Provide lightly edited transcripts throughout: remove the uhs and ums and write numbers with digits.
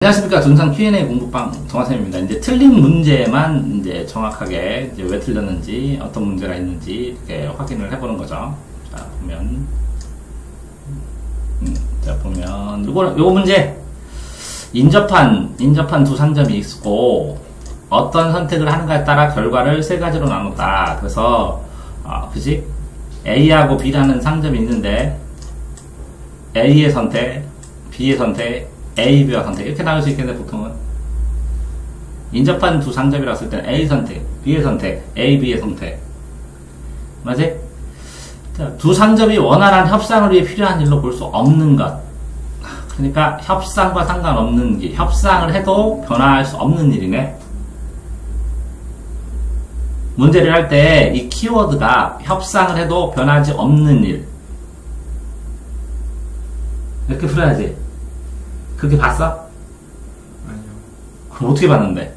안녕하십니까. dunsan Q&A 공부방 정화쌤입니다. 이제 틀린 문제만 이제 정확하게 이제 왜 틀렸는지, 어떤 문제가 있는지 이렇게 확인을 해보는 거죠. 자, 보면, 요거 문제. 인접한 두 상점이 있고, 어떤 선택을 하는가에 따라 결과를 세 가지로 나눴다. 그래서, 그지? A하고 B라는 상점이 있는데, A의 선택, B의 선택, A, B와 선택 이렇게 나눌 수 있겠네. 보통은 인접한 두 상점이라고 했을 때는 A 선택, B의 선택, A, B의 선택 맞지? 자, 두 상점이 원활한 협상을 위해 필요한 일로 볼 수 없는 것, 그러니까 협상과 상관없는 일, 협상을 해도 변화할 수 없는 일이네. 문제를 할 때 이 키워드가 협상을 해도 변하지 없는 일 이렇게 풀어야지. 그렇게 봤어? 아니요. 그럼 어떻게 봤는데?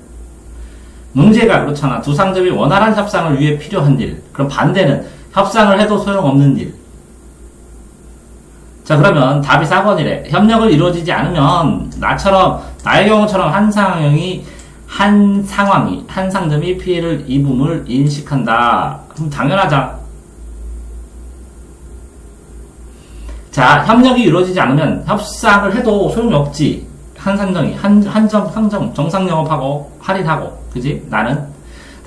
문제가 그렇잖아. 두 상점이 원활한 협상을 위해 필요한 일. 그럼 반대는 협상을 해도 소용없는 일. 자, 그러면 답이 4번이래. 협력을 이루어지지 않으면 나의 경우처럼 한 상점이 피해를 입음을 인식한다. 그럼 당연하자. 자, 협력이 이루어지지 않으면 협상을 해도 소용이 없지. 한 상점이, 상점, 정상 영업하고, 할인하고, 그지? 나는,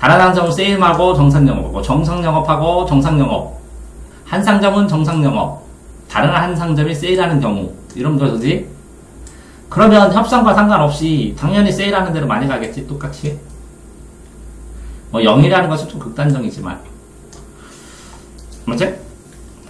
다른 상점은 세일하고, 정상 영업하고, 정상 영업하고, 정상 영업. 한 상점은 정상 영업, 다른 한 상점이 세일하는 경우. 이런 거지? 그러면 협상과 상관없이, 당연히 세일하는 대로 많이 가겠지, 똑같이. 0이라는 것은 좀 극단적이지만. 맞지?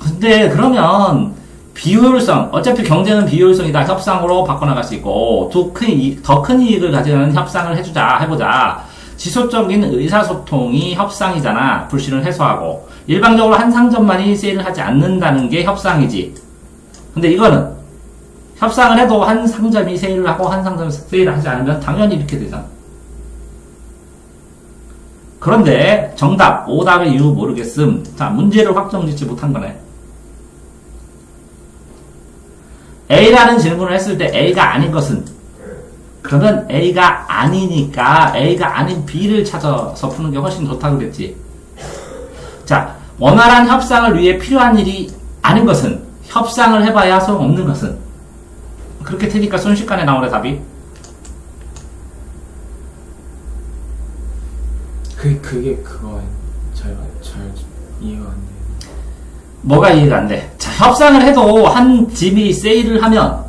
근데, 그러면, 비효율성, 어차피 경제는 비효율성이다. 협상으로 바꿔나갈 수 있고, 더 큰 이익을 가지는 협상을 해보자. 지속적인 의사소통이 협상이잖아. 불신을 해소하고. 일방적으로 한 상점만이 세일을 하지 않는다는 게 협상이지. 근데 이거는, 협상을 해도 한 상점이 세일을 하고 한 상점이 세일을 하지 않으면 당연히 이렇게 되잖아. 그런데, 정답, 오답의 이유 모르겠음. 자, 문제를 확정 짓지 못한 거네. A라는 질문을 했을 때 A가 아닌 것은, 그러면 A가 아니니까 A가 아닌 B를 찾아서 푸는 게 훨씬 좋다고 그랬지. 자, 원활한 협상을 위해 필요한 일이 아닌 것은, 협상을 해봐야 소용없는 것은, 그렇게 되니까 순식간에 나오네. 답이. 그게 그거 잘 이해가 안 돼요. 뭐가 이해가 안 돼? 자, 협상을 해도 한 집이 세일을 하면,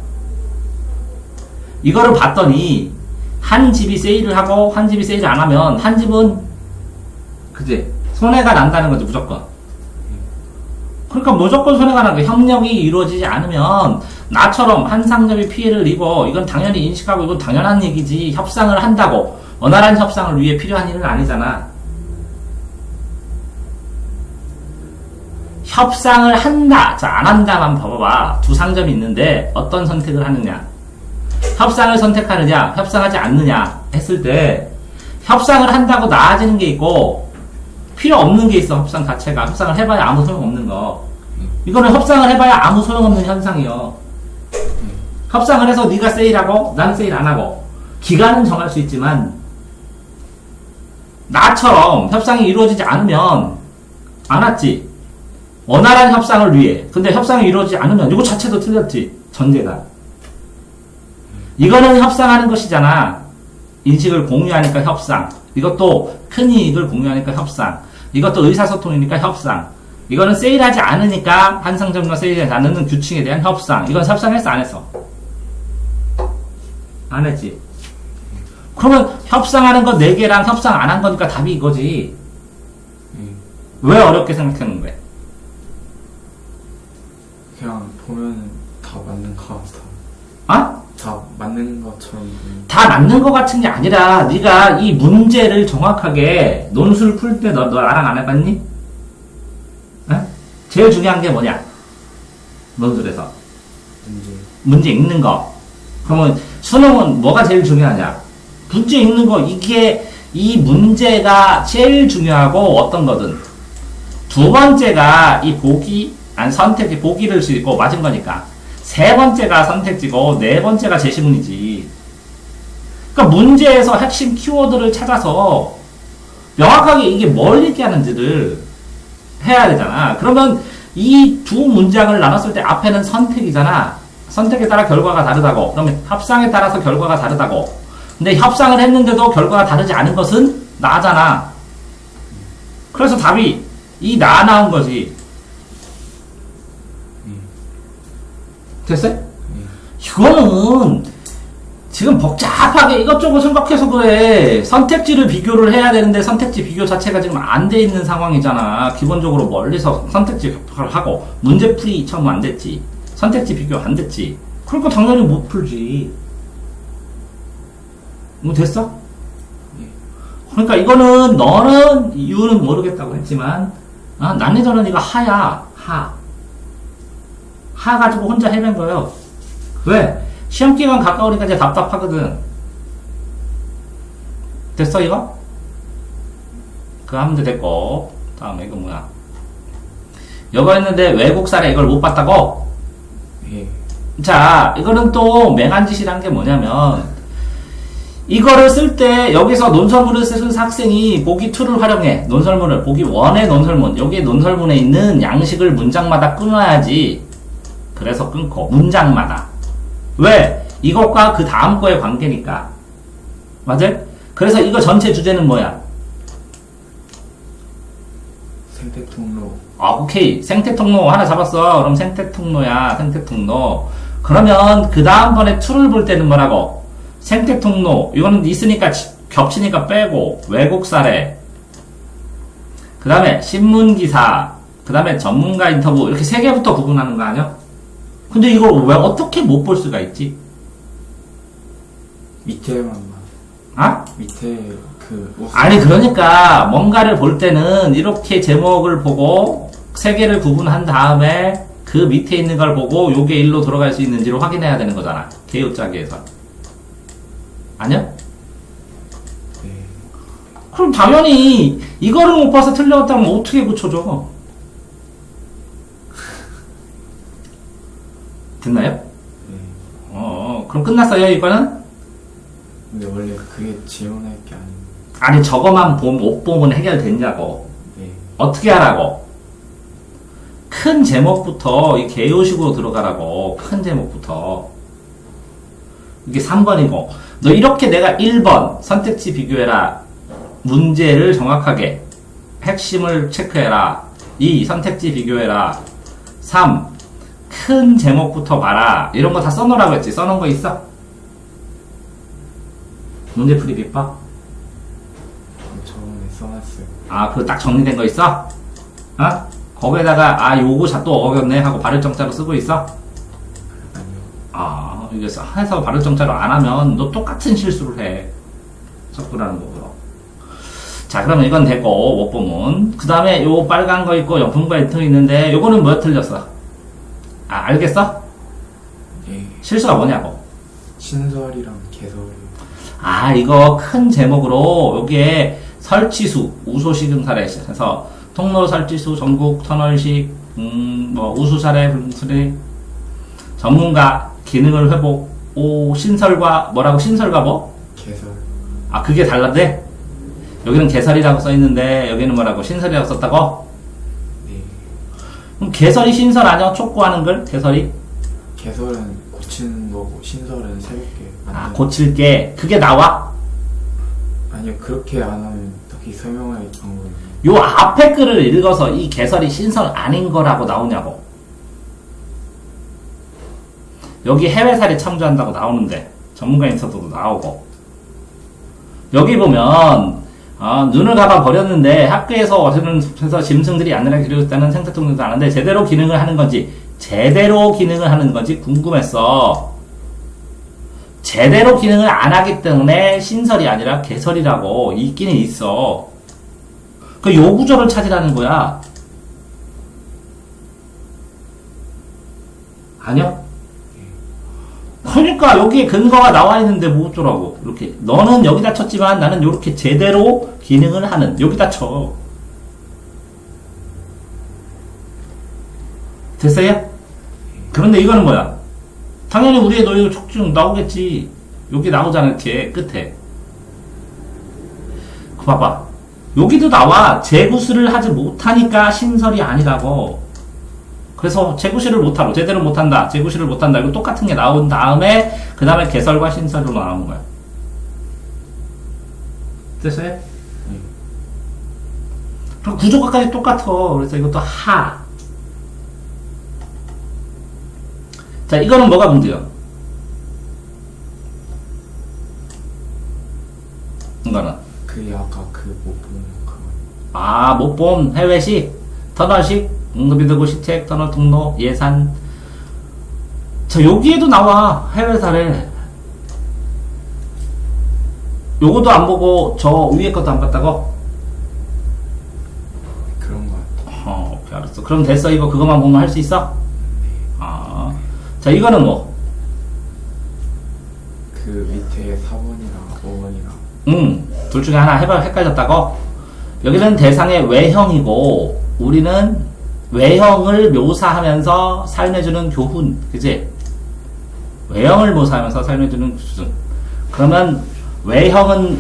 이거를 봤더니, 한 집이 세일을 하고, 한 집이 세일을 안 하면, 한 집은, 그지? 손해가 난다는 거지, 무조건. 그러니까 무조건 손해가 나는 거야. 협력이 이루어지지 않으면, 나처럼 한 상점이 피해를 입어. 이건 당연히 인식하고, 이건 당연한 얘기지. 협상을 한다고. 원활한 협상을 위해 필요한 일은 아니잖아. 협상을 한다. 자, 안 한다만 봐봐봐. 두 상점이 있는데 어떤 선택을 하느냐. 협상을 선택하느냐, 협상하지 않느냐 했을 때 협상을 한다고 나아지는 게 있고 필요 없는 게 있어. 협상 자체가. 협상을 해봐야 아무 소용없는 거. 이거는 협상을 해봐야 아무 소용없는 현상이요. 협상을 해서 네가 세일하고 나는 세일 안 하고 기간은 정할 수 있지만 나처럼 협상이 이루어지지 않으면 안 왔지. 원활한 협상을 위해. 근데 협상이 이루어지지 않으면 이거 자체도 틀렸지. 전제가. 이거는 협상하는 것이잖아. 인식을 공유하니까 협상. 이것도 큰 이익을 공유하니까 협상. 이것도 의사소통이니까 협상. 이거는 세일하지 않으니까 한 상점과 세일하지 않는 규칙에 대한 협상. 이건 협상했어 안 했어? 안 했지. 그러면 협상하는 거 4개랑 협상 안 한 거니까 답이 이거지. 왜 어렵게 생각하는 거야? 그냥 보면은 다 맞는 것 같아. 다 맞는 것처럼. 다 맞는 것 같은 게 아니라 네가 이 문제를 정확하게 논술 풀 때 너 나랑 안 해봤니? 어? 제일 중요한 게 뭐냐? 논술에서 문제 읽는 거. 그러면 수능은 뭐가 제일 중요하냐? 문제 읽는 거. 이 문제가 제일 중요하고 어떤 거든. 두 번째가 이 선택이 보기를 쓰고 맞은 거니까. 세 번째가 선택지고 네 번째가 제시문이지. 그러니까 문제에서 핵심 키워드를 찾아서 명확하게 이게 뭘 얘기하는지를 해야 되잖아. 그러면 이 두 문장을 나눴을 때 앞에는 선택이잖아. 선택에 따라 결과가 다르다고. 그러면 협상에 따라서 결과가 다르다고. 근데 협상을 했는데도 결과가 다르지 않은 것은 나잖아. 그래서 답이 이 나 나온 거지. 됐어요? 이거는 지금 복잡하게 이것저것 생각해서 그래. 선택지를 비교를 해야 되는데 선택지 비교 자체가 지금 안 돼 있는 상황이잖아. 기본적으로 멀리서 선택지 비교를 하고 문제풀이 처음 안 됐지. 선택지 비교 안 됐지. 그러니까 당연히 못 풀지. 뭐 됐어? 그러니까 이거는 너는 이유는 모르겠다고 했지만 난리저는 이거 하야. 하 가지고 혼자 해낸 거예요. 왜? 시험기간 가까우니까 이제 답답하거든. 됐어 이거? 그거 하면 됐고. 다음에 이거 뭐야? 이거 했는데 외국 사례 이걸 못 봤다고? 예. 자, 이거는 또 맹한짓이란 게 뭐냐면 이거를 쓸 때 여기서 논설문을 쓰는 학생이 보기 2를 활용해. 논설문을 보기 1의 논설문. 여기에 논설문에 있는 양식을 문장마다 끊어야지. 그래서 끊고 문장마다. 왜? 이것과 그 다음 거의 관계니까. 맞아요? 그래서 이거 전체 주제는 뭐야? 생태통로. 오케이. 생태통로 하나 잡았어. 그럼 생태통로야. 생태통로. 그러면 그 다음번에 2를 볼 때는 뭐라고? 생태통로. 이거는 있으니까 겹치니까 빼고 외국 사례. 그 다음에 신문기사. 그 다음에 전문가 인터뷰. 이렇게 3개부터 구분하는 거 아니야? 근데 이걸 왜 어떻게 못 볼 수가 있지? 밑에만 밑에 아니 그러니까 뭔가를 볼 때는 이렇게 제목을 보고 3개를 구분한 다음에 그 밑에 있는 걸 보고 요게 일로 들어갈 수 있는지를 확인해야 되는 거잖아. 개요짜기에서. 아니야? 네. 그럼 당연히 이거를 못 봐서 틀렸다면 어떻게 고쳐줘? 됐나요? 네. 그럼 끝났어요 이거는? 근데 원래 그게 질문할 게 아닌데. 아니 저거만 못 보면 해결됐냐고. 네. 어떻게 하라고? 큰 제목부터 이 개요식으로 들어가라고. 큰 제목부터. 이게 3번이고 너 이렇게 내가 1번 선택지 비교해라. 문제를 정확하게 핵심을 체크해라. 2. 선택지 비교해라. 3. 큰 제목부터 봐라. 이런 거 다 써놓으라고 했지. 써놓은 거 있어? 문제풀이 비법? 저번에 써놨어요. 그거 딱 정리된 거 있어? 거기에다가 요거 또 어겼네 하고 발을정자로 쓰고 있어? 아니요. 이게 해서 발을정자로 안 하면 너 똑같은 실수를 해. 섞으라는 거고요. 자, 그러면 이건 됐고 못 보면. 그 다음에 요 빨간 거 있고 연품과 인터 있는데 요거는 뭐 틀렸어? 알겠어? 예. 실수가 뭐냐고? 신설이랑 개설이. 이거 큰 제목으로 여기에 설치수, 우소식음 사례 해서 통로 설치수, 전국 터널식, 우수 사례, 분수리, 전문가, 기능을 회복, 신설과 뭐라고? 신설과 뭐? 개설. 그게 달라대? 여기는 개설이라고 써있는데 여기는 뭐라고? 신설이라고 썼다고? 네. 그럼 개설이 신설 아니야? 촉구하는 걸? 개설이? 개설은 고치는 거고 신설은 새롭게 만드는. 고칠 게 그게 나와? 아니요, 그렇게 안 하면 딱히 설명할 방법이. 요 앞에 글을 읽어서 이 개설이 신설 아닌 거라고 나오냐고. 여기 해외 사례 참조한다고 나오는데 전문가 인서트도 나오고. 여기 보면 눈을 감아 버렸는데 학교에서 해서 짐승들이 안전하게 기르겠다는 생태통로도 아는데 제대로 기능을 하는 건지 궁금했어. 제대로 기능을 안 하기 때문에 신설이 아니라 개설이라고 있기는 있어. 그 요 구조를 찾으라는 거야. 아니야? 그러니까 여기에 근거가 나와 있는데 뭐 어쩌라고. 이렇게 너는 여기다 쳤지만 나는 이렇게 제대로 기능을 하는 여기다 쳐. 됐어요? 그런데 이거는 뭐야? 당연히 우리의 노예도 촉중 나오겠지. 여기 나오잖아, 이렇게, 끝에. 그 봐봐. 여기도 나와. 재구술을 하지 못하니까 신설이 아니라고. 그래서 재구실을 못하고, 제대로 못한다. 재구실을 못한다. 이거 똑같은 게 나온 다음에, 그 다음에 개설과 신설로 나오는 거야. 됐어요? 그럼 구조가까지 똑같아. 그래서 이것도 하. 자, 이거는 뭐가 문제야? 이거는. 그 아까 그 못 보는 그거. 아, 못봄, 해외식, 터널식, 응급이되고 시책, 터널 통로, 예산. 자, 여기에도 나와. 해외 사례. 요거도 안 보고 저 위에 것도 안 봤다고? 그런 거 같아. 오케이, 알았어. 그럼 됐어. 이거 그것만 보면 할 수 있어? 아. 자, 이거는 뭐? 그 밑에 4번이랑 5번이랑. 둘 중에 하나 해봐, 헷갈렸다고? 여기는 대상의 외형이고, 우리는 외형을 묘사하면서 삶해주는 교훈, 그지? 외형을 묘사하면서 삶해주는 교훈. 그러면, 외형.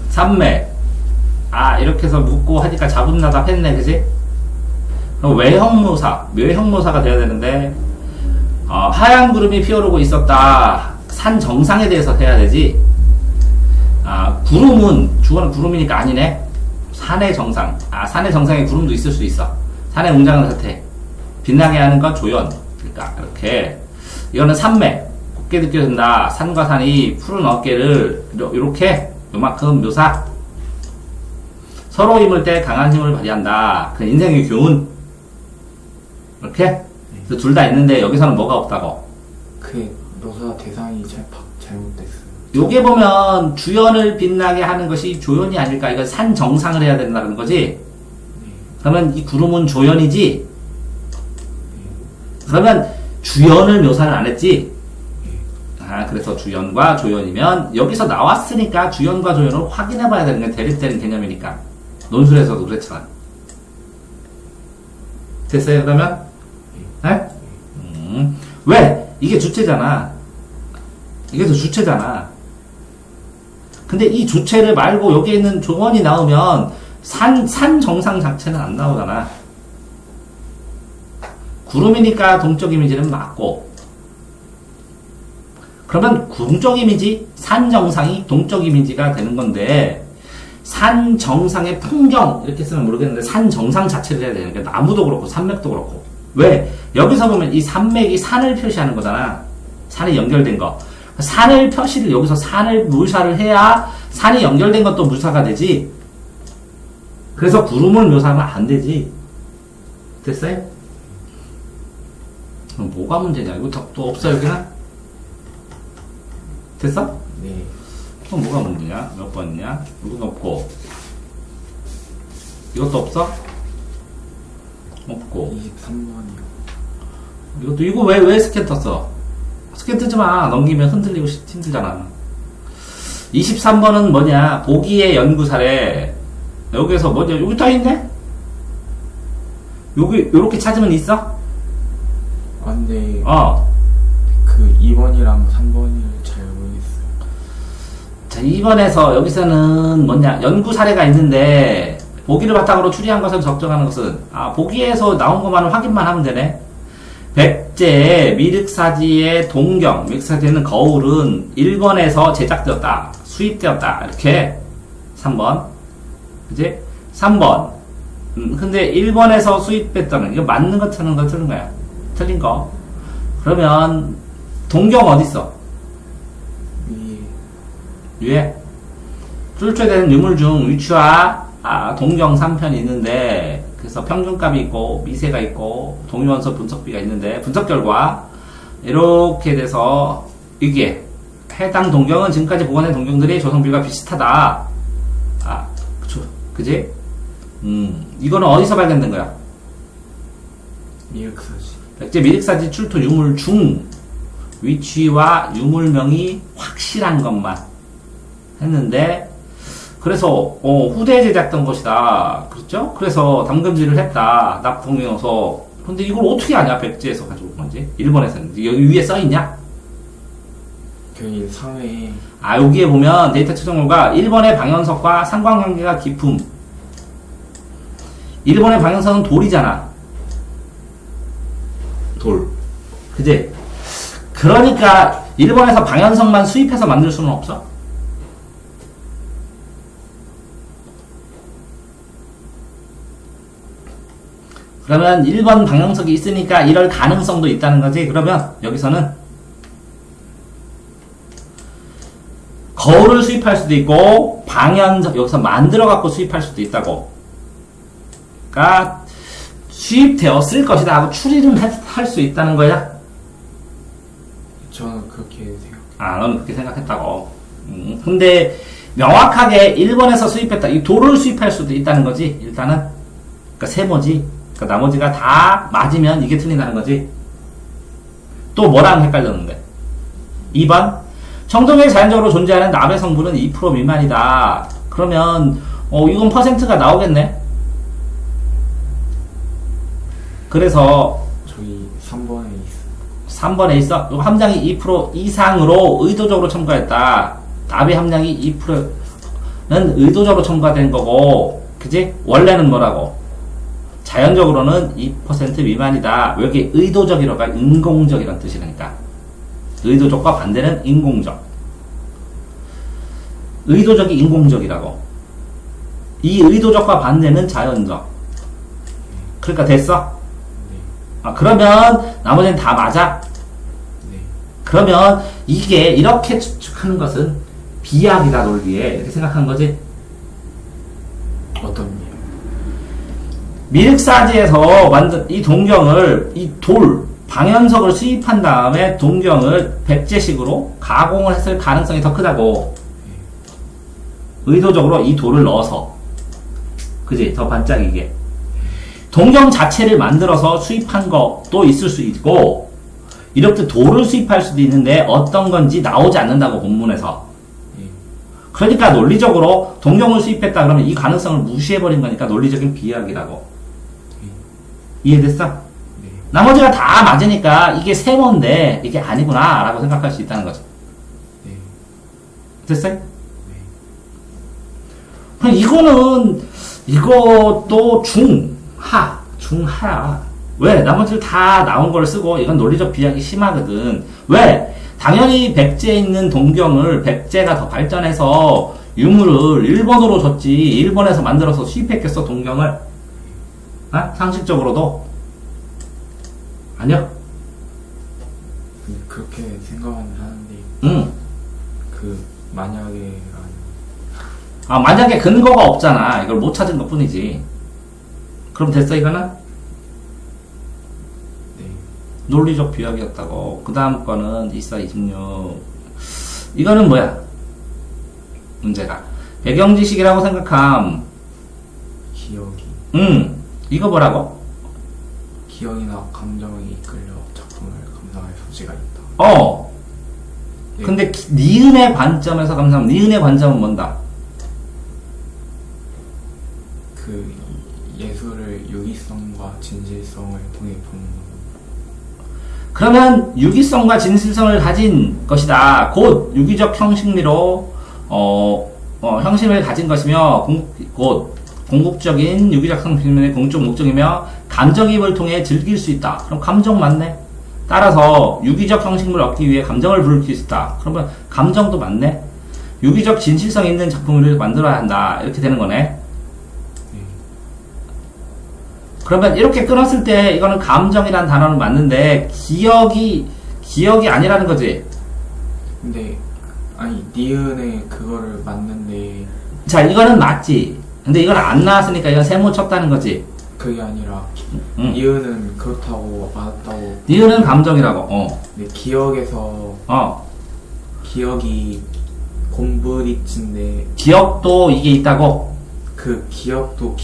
산맥. 아, 이렇게 해서 묻고 하니까 자분나답 했네, 그지? 그럼 외형묘사가 돼야 되는데, 하얀 구름이 피어오르고 있었다. 산 정상에 대해서 해야 되지. 구름은, 주어는 구름이니까 아니네. 산의 정상. 산의 정상에 구름도 있을 수 있어. 산의 웅장한 사태. 빛나게 하는 건 조연. 그러니까, 이렇게. 이거는 산맥. 곱게 느껴진다. 산과 산이 푸른 어깨를, 요렇게, 요만큼 묘사. 서로 힘을 때 강한 힘을 발휘한다. 그 인생의 교훈. 이렇게. 둘 다 있는데, 여기서는 뭐가 없다고? 그 묘사 대상이 잘못됐어요. 요게 보면 주연을 빛나게 하는 것이 조연이 아닐까? 이건 산 정상을 해야 된다는 거지? 그러면 이 구름은 조연이지? 그러면 주연을 묘사를 안 했지? 그래서 주연과 조연이면 여기서 나왔으니까 주연과 조연을 확인해 봐야 되는 게 대립되는 개념이니까. 논술에서도 그랬잖아. 됐어요, 그러면? 네? 왜? 이게 주체잖아. 이게 더 주체잖아. 근데 이 주체를 말고 여기에 있는 조언이 나오면 산 정상 자체는 안 나오잖아. 구름이니까 동적 이미지는 맞고. 그러면 동적 이미지, 산 정상이 동적 이미지가 되는 건데, 산 정상의 풍경, 이렇게 쓰면 모르겠는데, 산 정상 자체를 해야 되는 게 나무도 그렇고, 산맥도 그렇고. 왜? 여기서 보면 이 산맥이 산을 표시하는 거잖아. 산이 연결된 거. 산을 표시를, 여기서 산을 묘사를 해야 산이 연결된 것도 묘사가 되지. 그래서 구름을 묘사하면 안 되지. 됐어요? 그럼 뭐가 문제냐? 이거 또 없어, 여기는? 됐어? 네. 그럼 뭐가 문제냐? 몇 번이냐? 이건 없고. 이것도 없어? 없고. 23번이요. 이것도, 왜 스캔 떴어? 스캔 뜨지 마. 넘기면 흔들리고 힘들잖아. 23번은 뭐냐? 보기의 연구 사례. 여기에서 뭐냐? 여기 다 있네? 요렇게 찾으면 있어? 근데, 어. 그 2번이랑 3번을 잘 모르겠어요. 자, 2번에서 여기서는 뭐냐? 연구 사례가 있는데, 보기를 바탕으로 추리한 것을 적정하는 것은, 보기에서 나온 것만 확인만 하면 되네. 백제, 미륵사지의 동경, 미륵사지는 거울은 일본에서 제작되었다, 수입되었다, 이렇게. 3번. 그지? 3번. 근데 일본에서 수입했다는, 이거 맞는 거 틀린 거 틀린 거야. 틀린 거. 그러면, 동경 어딨어? 위에. 출처되는 유물 중 위치와 동경 3편이 있는데, 그래서 평균값이 있고 미세가 있고 동위원소 분석비가 있는데, 분석 결과 이렇게 돼서 이게 해당 동경은 지금까지 복원된 동경들이 조성비가 비슷하다. 그지? 이거는 어디서 발견된 거야? 미륵사지. 백제 미륵사지 출토 유물 중 위치와 유물명이 확실한 것만 했는데, 그래서 후대에 제작된 것이다. 그렇죠? 그래서 담금질을 했다. 납동이어서. 근데 이걸 어떻게 아냐? 백제에서 가져온 건지. 일본에서는. 여기 위에 써있냐? 그 3회 여기에 보면 데이터 추정률과 1번의 방연석과 상관관계가 깊음. 1번의 방연석은 돌이잖아. 돌. 그지? 그러니까 1번에서 방연석만 수입해서 만들 수는 없어. 그러면 1번 방향석이 있으니까 이럴 가능성도 있다는 거지. 그러면 여기서는 거울을 수입할 수도 있고 방향석 여기서 만들어 갖고 수입할 수도 있다고. 그러니까 수입되었을 것이다 하고 추리를 할 수 있다는 거야. 저는 그렇게 생각해요. 너는 그렇게 생각했다고. 근데 명확하게 1번에서 수입했다. 이 돌을 수입할 수도 있다는 거지. 일단은 그러니까 세모지. 그러니까 나머지가 다 맞으면 이게 틀린다는 거지. 또 뭐랑 헷갈렸는데? 2번 청정에 자연적으로 존재하는 납의 성분은 2% 미만이다. 그러면 이건 퍼센트가 나오겠네. 그래서 저희 3번에 있어요. 3번에 있어. 요 함량이 2% 이상으로 의도적으로 첨가했다. 납의 함량이 2%는 의도적으로 첨가된 거고, 그지? 원래는 뭐라고? 자연적으로는 2% 미만이다. 왜 이렇게 의도적이라가 인공적이라는 뜻이라니까. 의도적과 반대는 인공적. 의도적이 인공적이라고. 이 의도적과 반대는 자연적. 그러니까 됐어? 그러면 나머지는 다 맞아? 네. 그러면 이게 이렇게 추측하는 것은 비약이다 논리에 이렇게 생각한 거지? 어떤 이유? 미륵사지에서 만든 이 동경을 이 돌 방연석을 수입한 다음에 동경을 백제식으로 가공을 했을 가능성이 더 크다고. 의도적으로 이 돌을 넣어서 그지? 더 반짝이게 동경 자체를 만들어서 수입한 것도 있을 수 있고 이렇게 돌을 수입할 수도 있는데 어떤 건지 나오지 않는다고 본문에서. 그러니까 논리적으로 동경을 수입했다 그러면 이 가능성을 무시해버린 거니까 논리적인 비약이라고. 이해됐어? 네. 나머지가 다 맞으니까 이게 세모인데 이게 아니구나 라고 생각할 수 있다는 거죠. 네. 됐어요? 네. 그럼 이것도 중하야. 왜? 나머지를 다 나온 걸 쓰고 이건 논리적 비약이 심하거든. 왜? 당연히 백제에 있는 동경을 백제가 더 발전해서 유물을 일본으로 줬지 일본에서 만들어서 수입했겠어 동경을? 상식적으로도? 아니요. 근데 그렇게 생각은 하는데 응. 만약에 만약에 근거가 없잖아. 이걸 못 찾은 것 뿐이지. 그럼 됐어 이거는? 네. 논리적 비약이었다고. 그 다음 거는 2426. 이거는 뭐야? 문제가. 배경지식이라고 생각함. 기억이. 이거 뭐라고? 기억이나 감정에 이끌려 작품을 감상할 소지가 있다. 네. 근데 니은의 관점에서 감상하면 니은의 관점은 뭔다? 예술을 유기성과 진실성을 통해 보는 것. 그러면 유기성과 진실성을 가진 것이다. 곧 유기적 형식미로 형식을 가진 것이며 곧 궁극적인 유기적 형식미의 공적 목적이며 감정이입을 통해 즐길 수 있다. 그럼 감정 맞네. 따라서 유기적 형식물을 얻기 위해 감정을 불러일으킬 수 있다. 그러면 감정도 맞네. 유기적 진실성 있는 작품을 만들어야 한다. 이렇게 되는 거네. 그러면 이렇게 끊었을 때 이거는 감정이라는 단어는 맞는데 기억이 아니라는 거지. 근데 니은에 그거를 맞는데. 자, 이거는 맞지. 근데 이건 안 나왔으니까 이건 세모 쳤다는 거지. 그게 아니라 니은은 그렇다고 맞다고. 니은은 감정이라고. 네, 기억에서 기억이 곰브리치인데 기억도 이게 있다고. 그 기억도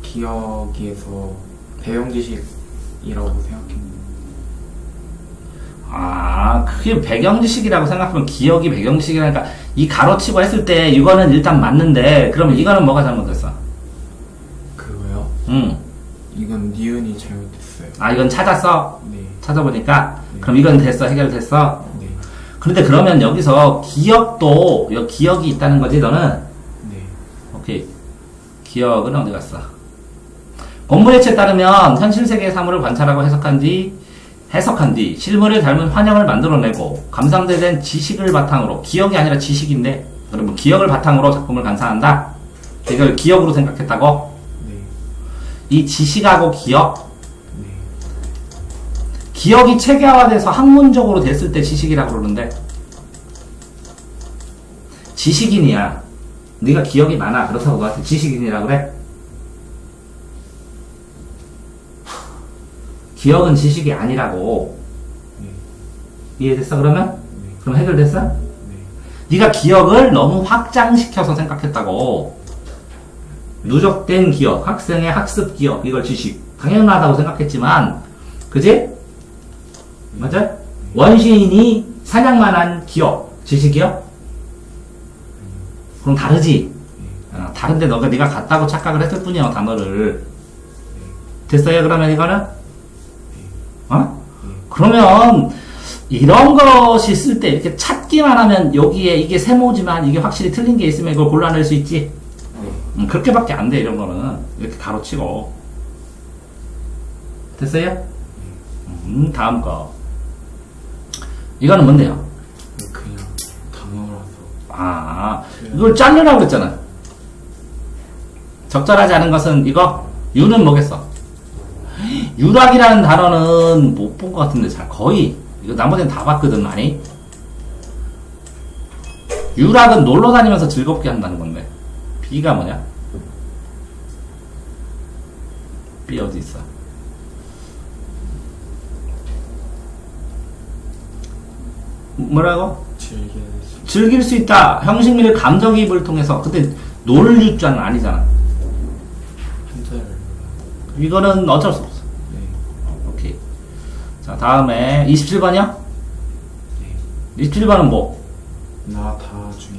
기억에서 배경지식이라고 생각했는데. 그게 배경지식이라고 생각하면 기억이 배경지식이라니까 이 가로치고 했을 때 이거는 일단 맞는데 그러면 이거는 뭐가 잘못됐어? 그거요? 이건 니은이 잘못됐어요. 이건 찾았어? 네. 찾아보니까? 네. 그럼 이건 됐어? 해결됐어? 네. 그런데 그러면 여기서 기억도, 여기 기억이 있다는 거지, 너는? 네. 오케이. 기억은 어디 갔어? 본문의체에 따르면 현실 세계의 사물을 관찰하고 해석한 뒤 실물을 닮은 환영을 만들어내고 감상된 지식을 바탕으로, 기억이 아니라 지식인데, 그러면 기억을 바탕으로 작품을 감상한다. 이걸 기억으로 생각했다고? 네. 이 지식하고 기억, 네. 기억이 체계화돼서 학문적으로 됐을 때 지식이라고 그러는데, 지식인이야. 네가 기억이 많아. 그렇다고 너한테 지식인이라고 그래? 기억은 지식이 아니라고. 네. 이해됐어 그러면? 네. 그럼 해결됐어? 네. 네가 기억을 너무 확장시켜서 생각했다고. 누적된 기억, 학생의 학습 기억, 이걸 지식. 당연하다고 생각했지만, 그지? 맞아? 원시인이 사냥만 한 기억, 지식이요? 그럼 다르지? 다른데 네가 같다고 착각을 했을 뿐이야, 단어를. 됐어요, 그러면 이거는? 어? 그러면, 이런 것이 쓸 때 이렇게 찾기만 하면 여기에 이게 세모지만 이게 확실히 틀린 게 있으면 이걸 골라낼 수 있지? 그렇게밖에 안 돼, 이런 거는. 이렇게 가로치고. 됐어요? 다음 거. 이거는 뭔데요? 그냥 단어라서. 아, 이걸 자르라고 그랬잖아. 적절하지 않은 것은 이거? 유는 뭐겠어? 유락이라는 단어는 못 본 것 같은데 잘 거의 이거 나머지는 다 봤거든. 많이. 유락은 놀러 다니면서 즐겁게 한다는 건데 B가 뭐냐? B 어디 있어? 뭐라고? 즐길 수 있다. 형식 및 감정이입을 통해서. 근데 놀 유자는 아니잖아. 한자를. 이거는 어쩔 수 없어. 네. 오케이. 자, 다음에 27번이요? 네. 27번은 뭐? 나 다 중에.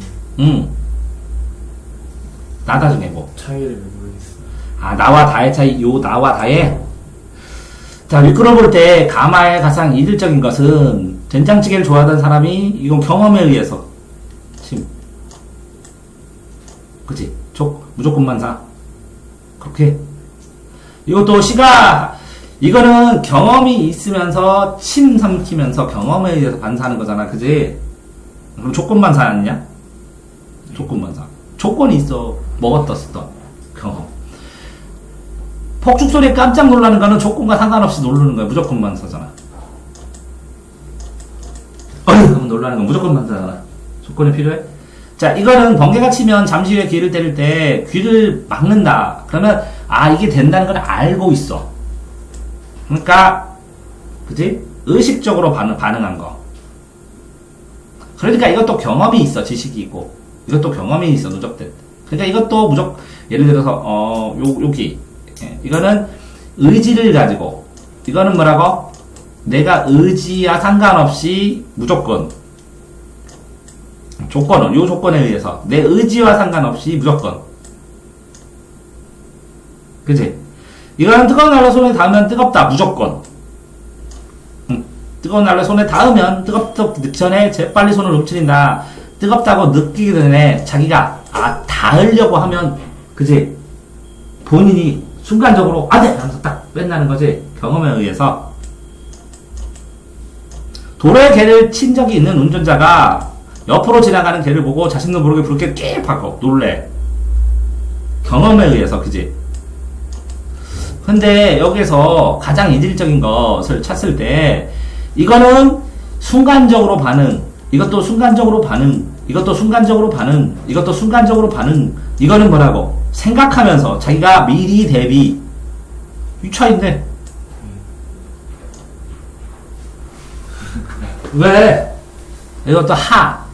나다 중에 뭐? 차이를 모르겠어. 아, 나와 다의 차이, 요 나와 다의? 자, 미끄러볼 때 가마의 가장 이질적인 것은 된장찌개를 좋아하던 사람이 이건 경험에 의해서 그치? 무조건만 사. 그렇게. 이것도 이거는 경험이 있으면서 침 삼키면서 경험에 의해서 반사하는 거잖아. 그지? 그럼 조건만 사 아니냐? 조건만 사. 조건이 있어. 먹었다 쓰던 경험. 폭죽 소리에 깜짝 놀라는 거는 조건과 상관없이 놀라는 거야. 무조건만 사잖아. 그러면 놀라는 건 무조건만 사잖아. 조건이 필요해? 자, 이거는 번개가 치면 잠시 후에 귀를 때릴 때 귀를 막는다. 그러면 이게 된다는 걸 알고 있어. 그러니까 그지? 의식적으로 반응한 거. 그러니까 이것도 경험이 있어. 지식이 있고 이것도 경험이 있어. 누적된. 그러니까 이것도 예를 들어서 여기 이거는 의지를 가지고, 이거는 뭐라고? 내가 의지와 상관없이 무조건, 조건은 요 조건에 의해서 내 의지와 상관없이 무조건. 그치? 이거는 뜨거운 난로 손에 닿으면 뜨겁다. 무조건. 뜨거운 난로 손에 닿으면 뜨겁기 전에 재빨리 손을 움츠린다. 뜨겁다고 느끼기 전에 자기가 닿으려고 하면, 그치? 본인이 순간적으로 안돼! 하면서 딱 뺀다는 거지. 경험에 의해서. 도로에 개를 친 적이 있는 운전자가 옆으로 지나가는 개를 보고 자신도 모르게 부르게 깨입하고 놀래. 경험에 의해서. 그지? 근데 여기서 가장 이질적인 것을 찾을 때 이거는 순간적으로 반응, 이것도 순간적으로 반응, 이것도 순간적으로 반응, 이것도 순간적으로 반응. 이거는 뭐라고? 생각하면서 자기가 미리 대비. 이 차이인데. 왜? 이것도 하.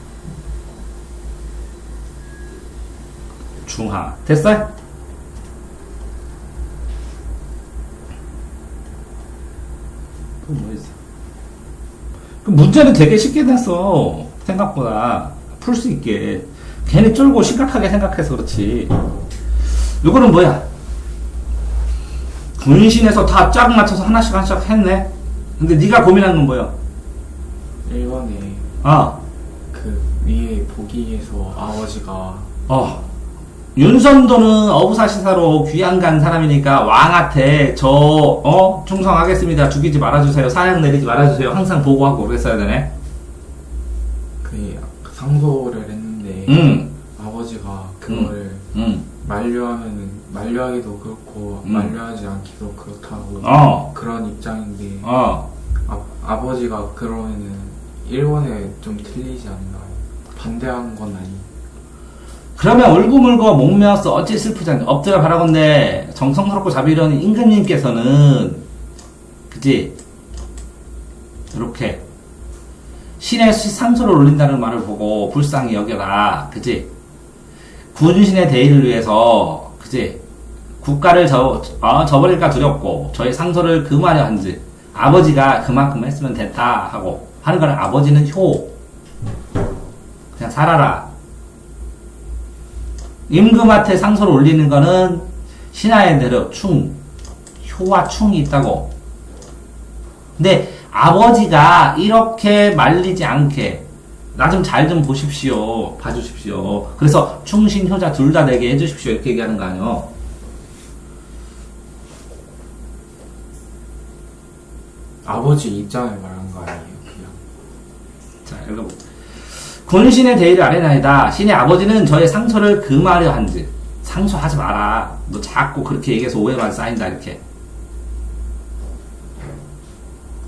중하. 됐어요? 또 뭐 있어? 그 문제는 되게 쉽게 냈어. 생각보다. 풀 수 있게. 괜히 쫄고 심각하게 생각해서 그렇지. 이거는 뭐야? 분신해서 다 짝 맞춰서 하나씩 했네. 근데 네가 고민한 건 뭐야? 1번에 보기에서 아버지가 윤선도는 어부사시사로 귀양 간 사람이니까 왕한테 충성하겠습니다. 죽이지 말아주세요. 사형 내리지 말아주세요. 항상 보고하고 그랬어야 되네. 그 상소를 했는데 아버지가 그거를 만류하기도 그렇고 만류하지 않기도 그렇다고 그런 입장인데 아버지가 그러면은 일본에 좀 틀리지 않나요? 반대한 건 아니. 그러면 울고물고 목매어서 어찌 슬프지 않게 엎드려 바라건대 정성스럽고 자비로운 임금님께서는 그치 이렇게 신의 상소를 올린다는 말을 보고 불쌍히 여겨라 그치 군신의 대의를 위해서 그치 국가를 저버릴까 두렵고 저희 상소를 금하려 한즉 아버지가 그만큼 했으면 됐다 하고 하는 거는 아버지는 그냥 살아라. 임금한테 상소를 올리는 거는 신하의 대로 효와 충이 있다고. 근데 아버지가 이렇게 말리지 않게 나 좀 잘 좀 보십시오. 봐주십시오. 그래서 충신, 효자 둘 다 내게 해주십시오. 이렇게 얘기하는 거 아니에요. 아버지 입장을 말한 거 아니에요? 그냥. 자, 여러분. 군신의 대의를 아뢰나이다. 신의 아버지는 저의 상소를 금하려 한즉 상소하지 마라. 너 자꾸 그렇게 얘기해서 오해만 쌓인다 이렇게.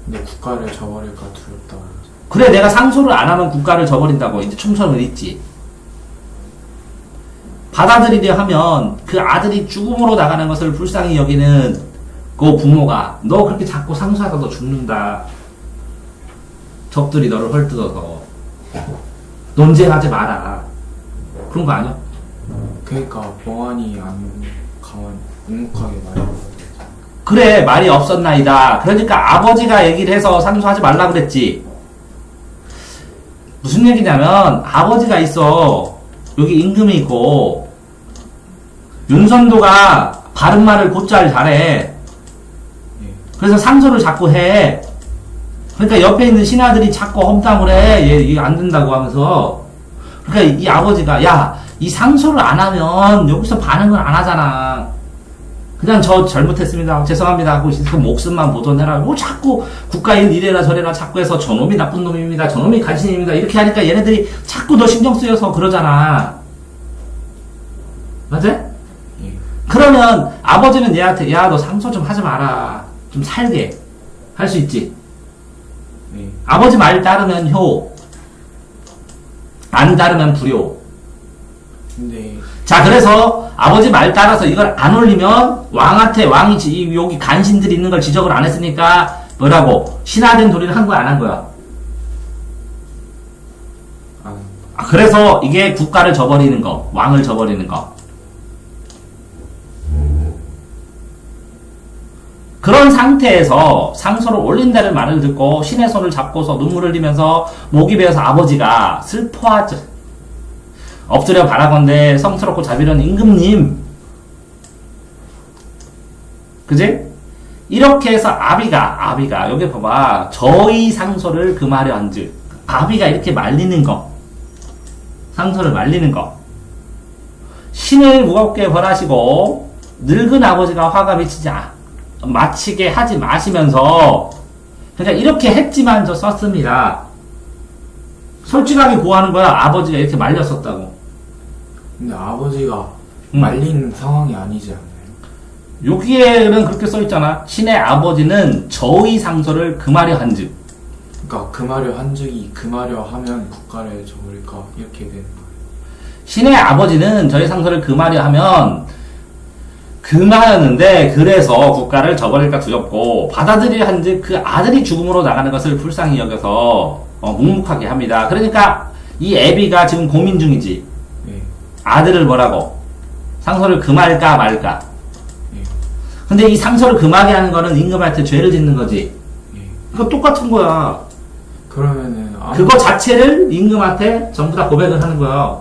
근데 국가를 저버릴까 두렵다고. 그래 내가 상소를 안 하면 국가를 저버린다고 이제 충성을 있지. 받아들이려 하면 그 아들이 죽음으로 나가는 것을 불쌍히 여기는 그 부모가 너 그렇게 자꾸 상소하다 너 죽는다. 적들이 너를 헐뜯어서 논쟁하지 마라. 그런 거 아니야? 그러니까 멍하니 안 가만 묵묵하게 말하고. 그래 말이 없었나이다. 그러니까 아버지가 얘기를 해서 상소하지 말라 그랬지. 무슨 얘기냐면 아버지가 있어. 여기 임금이 있고 윤선도가 바른 말을 곧잘 잘해. 그래서 상소를 자꾸 해. 그러니까 옆에 있는 신하들이 자꾸 험담을 해. 얘 이거 안 된다고 하면서. 그러니까 이 아버지가 야, 이 상소를 안 하면 여기서 반응을 안 하잖아. 그냥 저 잘못했습니다. 죄송합니다 하고 그 목숨만 보존해라. 뭐 자꾸 국가인 이래라 저래라 자꾸 해서 저놈이 나쁜 놈입니다. 저놈이 간신입니다. 이렇게 하니까 얘네들이 자꾸 더 신경 쓰여서 그러잖아. 맞아? 그러면 아버지는 얘한테 야, 너 상소 좀 하지 마라. 좀 살게 할 수 있지. 아버지 말 따르면 효, 안 따르면 불효. 근데 자, 그래서 아버지 말 따라서 이걸 안 올리면 왕한테 왕이 여기 간신들이 있는 걸 지적을 안 했으니까 뭐라고 신하된 도리를 한 거야 안 한 거야? 그래서 이게 국가를 저버리는 거, 왕을 저버리는 거. 그런 상태에서 상소를 올린다는 말을 듣고 신의 손을 잡고서 눈물을 흘리면서 목이 베어서 아버지가 슬퍼하죠. 엎드려 바라건대 성스럽고 자비로운 임금님. 그지? 이렇게 해서 아비가 여기 봐봐. 저희 상소를 금하려 한즉 아비가 이렇게 말리는 거. 상소를 말리는 거. 신을 무겁게 벌하시고 늙은 아버지가 화가 마치게 하지 마시면서 그러니까 이렇게 했지만 저 썼습니다. 솔직하게 고하는 거야. 아버지가 이렇게 말렸었다고. 근데 아버지가 말린 상황이 아니지 않나요? 여기에는 그렇게 써있잖아. 신의 아버지는 저희 상소를 금하려 한즉. 그러니까 금하려 한즉이 금하려 하면 국가를 저버릴까 이렇게 되는 거예요. 신의 아버지는 저희 상소를 금하려 하면 금하였는데 그래서 국가를 저버릴까 두렵고 받아들이려 한즉 그 아들이 죽음으로 나가는 것을 불쌍히 여겨서 묵묵하게 합니다. 그러니까 이 애비가 지금 고민 중이지. 아들을 뭐라고? 상소를 금할까 말까? 근데 이 상소를 금하게 하는 거는 임금한테 죄를 짓는 거지. 그거 똑같은 거야. 그러면은 그거 자체를 임금한테 전부 다 고백을 하는 거야.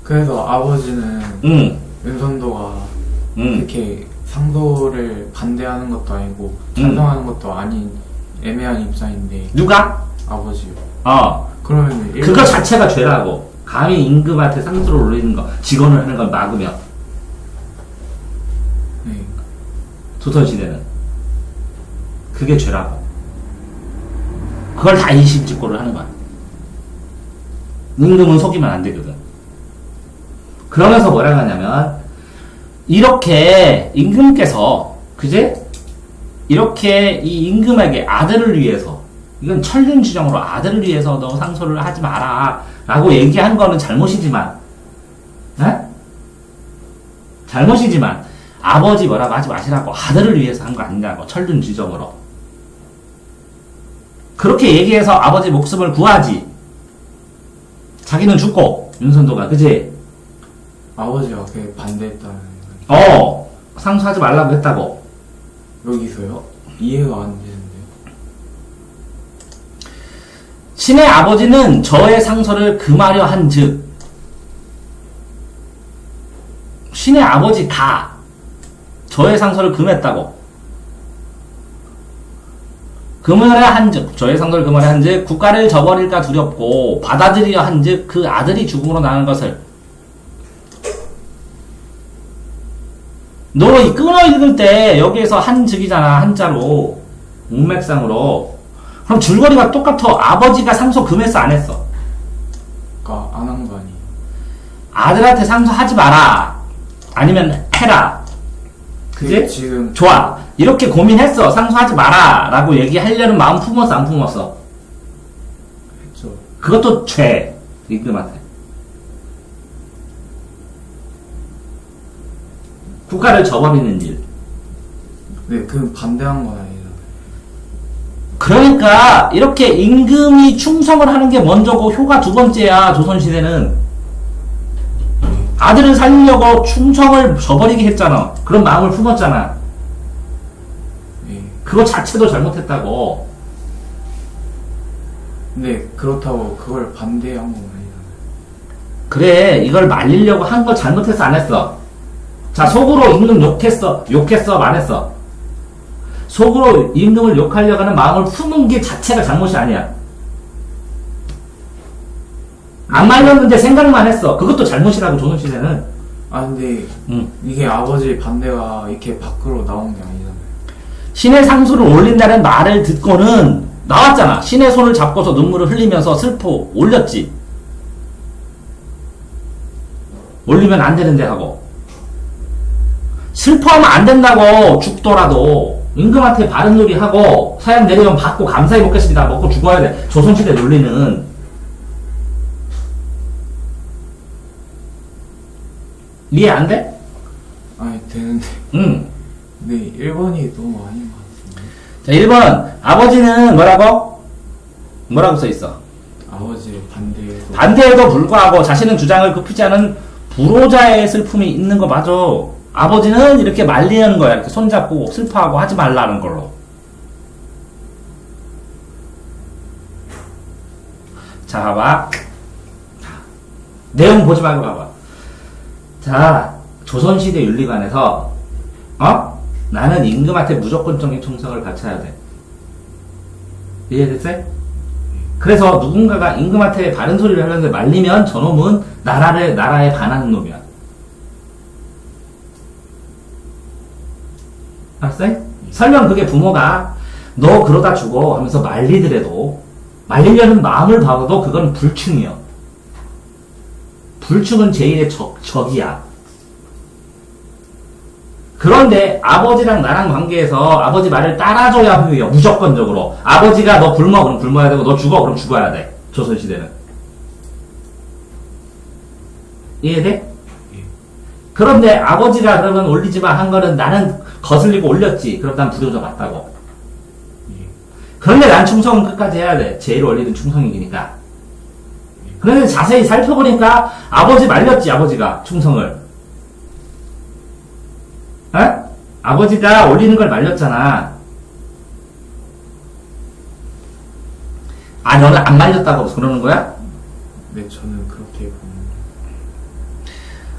그래서 아버지는 윤선도가 이렇게 상소를 반대하는 것도 아니고 찬성하는 것도 아닌 애매한 입장인데 누가? 아버지요. 그러면 그거 자체가 죄라고. 감히 임금한테 상소를 올리는 거, 직언을 하는 걸 막으면. 네. 조선시대는. 그게 죄라고. 그걸 다 이심직고를 하는 거야. 임금은 속이면 안 되거든. 그러면서 뭐라고 하냐면, 이렇게 임금께서, 그제? 이렇게 이 임금에게 아들을 위해서, 이건 천륜주정으로 아들을 위해서 너 상소를 하지 마라. 라고 얘기한 거는 잘못이지만, 에? 잘못이지만, 아버지 뭐라고 하지 마시라고 아들을 위해서 한 거 아니냐고, 천륜주정으로. 그렇게 얘기해서 아버지 목숨을 구하지. 자기는 죽고, 윤선도가, 그지? 아버지가 그게 반대했다는 상소하지 말라고 했다고. 여기서요? 이해가 안 되는데요. 신의 아버지는 저의 상소를 금하려 한즉 신의 아버지가 저의 상소를 금했다고. 금하려 한즉 저의 상소를 금하려 한즉 국가를 저버릴까 두렵고 받아들이려 한즉 그 아들이 죽음으로 나는 것을. 너 끊어 읽을 때 여기에서 한즉이잖아. 한자로 문맥상으로. 그럼 줄거리가 똑같아. 아버지가 상소 금했어 안 했어? 그니까 안 한 거 아니에요. 아들한테 상소하지 마라. 아니면 해라. 그지? 지금 좋아. 이렇게 고민했어. 상소하지 마라. 라고 얘기하려는 마음 품었어 안 품었어? 했죠. 그것도 죄. 임금한테. 국가를 저버리는 일. 네, 그 반대한 건 아니잖아요. 그러니까 이렇게 임금이 충성을 하는 게 먼저고 효가 두 번째야. 조선시대는 아들을 살리려고 충성을 저버리게 했잖아. 그런 마음을 품었잖아. 네. 그거 자체도 잘못했다고. 근데 그렇다고 그걸 반대한 건 아니잖아요. 그래, 이걸 말리려고 한 거 잘못했어 안 했어? 자, 속으로 임금 욕했어 말했어? 속으로 임금을 욕하려고 하는 마음을 품은 게 자체가 잘못이 아니야. 안 말렸는데 생각만 했어. 그것도 잘못이라고. 조선시대는. 아 근데 이게 아버지 반대가 이렇게 밖으로 나온 게 아니잖아요. 신의 상소를 올린다는 말을 듣고는 나왔잖아. 신의 손을 잡고서 눈물을 흘리면서 슬퍼 올렸지. 올리면 안 되는데 하고. 슬퍼하면 안 된다고. 죽더라도 임금한테 바른 놀이 하고 사양 내리면 받고 감사히 먹겠습니다. 먹고 죽어야 돼. 조선시대 논리는. 이해 안 돼? 아니 되는데. 응. 근데 1번이 너무 아닌 것 같은데. 자, 1번. 아버지는 뭐라고? 뭐라고 써있어? 아버지 반대해서. 반대에도 불구하고 자신은 주장을 굽히지 않은 불호자의 슬픔이 있는 거 맞아. 아버지는 이렇게 말리는 거야. 이렇게 손잡고 슬퍼하고 하지 말라는 걸로. 자, 봐봐. 내용 보지 말고 봐봐. 자, 조선시대 윤리관에서, 나는 임금한테 무조건적인 충성을 바쳐야 돼. 이해됐어요? 그래서 누군가가 임금한테 바른 소리를 하려는데 말리면 저놈은 나라에 반하는 놈이야. 알았어요? 설령 그게 부모가 너 그러다 죽어 하면서 말리더라도 말리려는 마음을 봐도 그건 불충이요. 불충은 제1의 적이야. 그런데 아버지랑 나랑 관계에서 아버지 말을 따라줘야 해요. 무조건적으로. 아버지가 너 굶어 그럼 굶어야 되고 너 죽어 그럼 죽어야 돼. 조선시대는. 이해돼? 그런데 아버지가 그러면 올리지마 한 거는 나는 거슬리고 올렸지. 그럼 난 불효자 맞다고. 그런데 난 충성은 끝까지 해야 돼. 제일 원리는 충성이니까. 그런데 자세히 살펴보니까 아버지 말렸지. 아버지가 충성을. 아버지가 올리는 걸 말렸잖아. 아, 너는 안 말렸다고 그러는 거야? 네, 저는 그렇게 보는.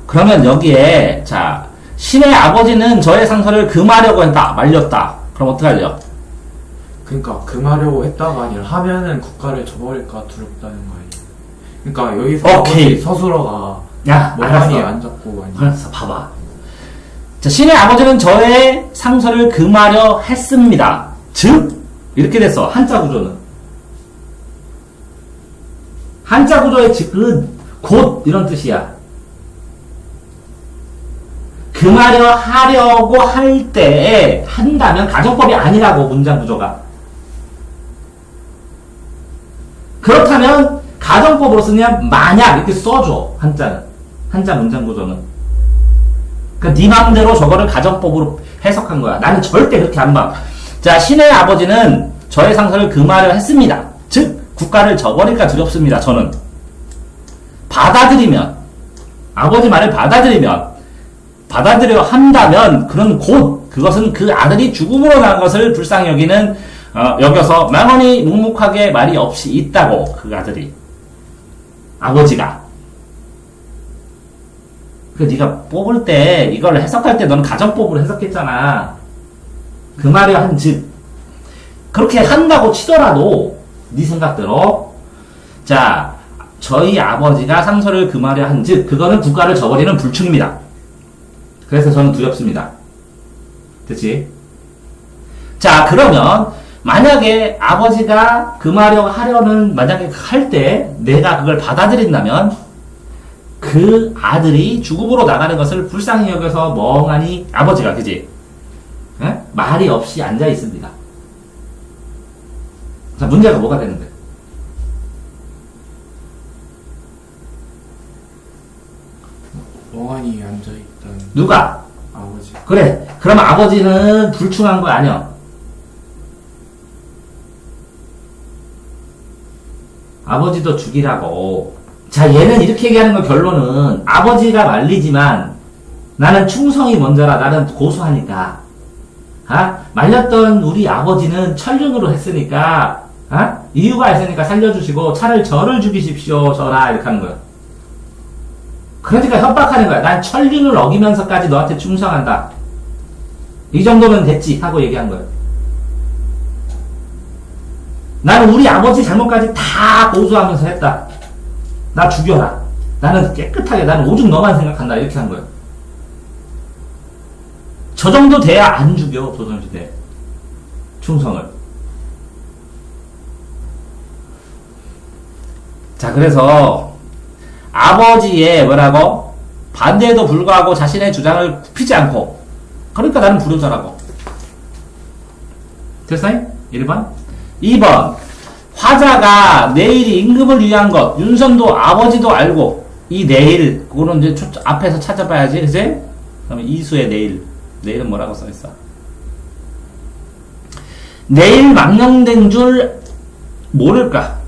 그러면 여기에, 자, 신의 아버지는 저의 상소를 금하려고 했다. 말렸다. 그럼 어떡하죠? 그러니까 금하려고 했다가 아니라 하면은 국가를 저버릴까 두렵다는 거 아니에요? 그러니까 여기서 오케이. 서술어가 야, 멍하니 알았어. 안 잡고 아니. 알았어, 봐봐. 자, 신의 아버지는 저의 상서를 금하려 했습니다. 즉, 이렇게 됐어. 한자 구조는. 한자 구조의 즉, 곧, 이런 뜻이야. 금하려 하려고 할 때에 한다면 가정법이 아니라고, 문장 구조가. 그렇다면, 가정법으로 쓰면 만약 이렇게 써줘. 한자는. 한자 문장 구조는. 그러니까 네 맘대로 저거를 가정법으로 해석한 거야. 나는 절대 그렇게 안 봐. 자, 신의 아버지는 저의 상서를 금하려 했습니다. 즉, 국가를 저버릴까 두렵습니다. 저는. 받아들이면, 아버지 말을 받아들여 한다면, 그것은 그 아들이 죽음으로 난 것을 불쌍히 여겨서 망언이 묵묵하게 말이 없이 있다고, 그 아들이. 아버지가. 네가 뽑을 때, 이걸 해석할 때 너는 가정법으로 해석했잖아. 금하려 한 즉. 그렇게 한다고 치더라도, 네 생각대로. 자, 저희 아버지가 상서를 금하려 한 즉, 그거는 국가를 저버리는 불충입니다. 그래서 저는 두렵습니다. 됐지? 자, 그러면, 만약에 아버지가 하려는, 만약에 할 때, 내가 그걸 받아들인다면, 그 아들이 죽음으로 나가는 것을 불쌍히 여겨서 멍하니, 아버지가, 그지? 에? 말이 없이 앉아 있습니다. 자, 문제가 뭐가 되는데? 멍하니 앉아있다는 누가? 아버지. 그래. 그럼 아버지는 불충한 거 아니야? 아버지도 죽이라고. 자, 얘는 이렇게 얘기하는 거 결론은 아버지가 말리지만 나는 충성이 먼저라. 나는 고소하니까. 말렸던 우리 아버지는 천륜으로 했으니까, 이유가 있으니까 살려주시고 저를 죽이십시오. 저라. 이렇게 하는 거야. 그러니까 협박하는 거야. 난 천륜을 어기면서까지 너한테 충성한다. 이 정도면 됐지. 하고 얘기한 거야. 나는 우리 아버지 잘못까지 다 고소하면서 했다. 나 죽여라. 나는 깨끗하게, 나는 오직 너만 생각한다. 이렇게 한 거야. 저 정도 돼야 안 죽여, 조선시대. 충성을. 자, 그래서, 아버지의 뭐라고? 반대에도 불구하고 자신의 주장을 굽히지 않고, 그러니까 나는 불효자라고. 됐어요? 1번. 2번. 화자가 내일이 임금을 위한 것, 윤선도 아버지도 알고, 이 내일, 그거는 이제 앞에서 찾아봐야지, 그치? 그러면 이수의 내일. 내일은 뭐라고 써있어? 내일 망령된 줄 모를까?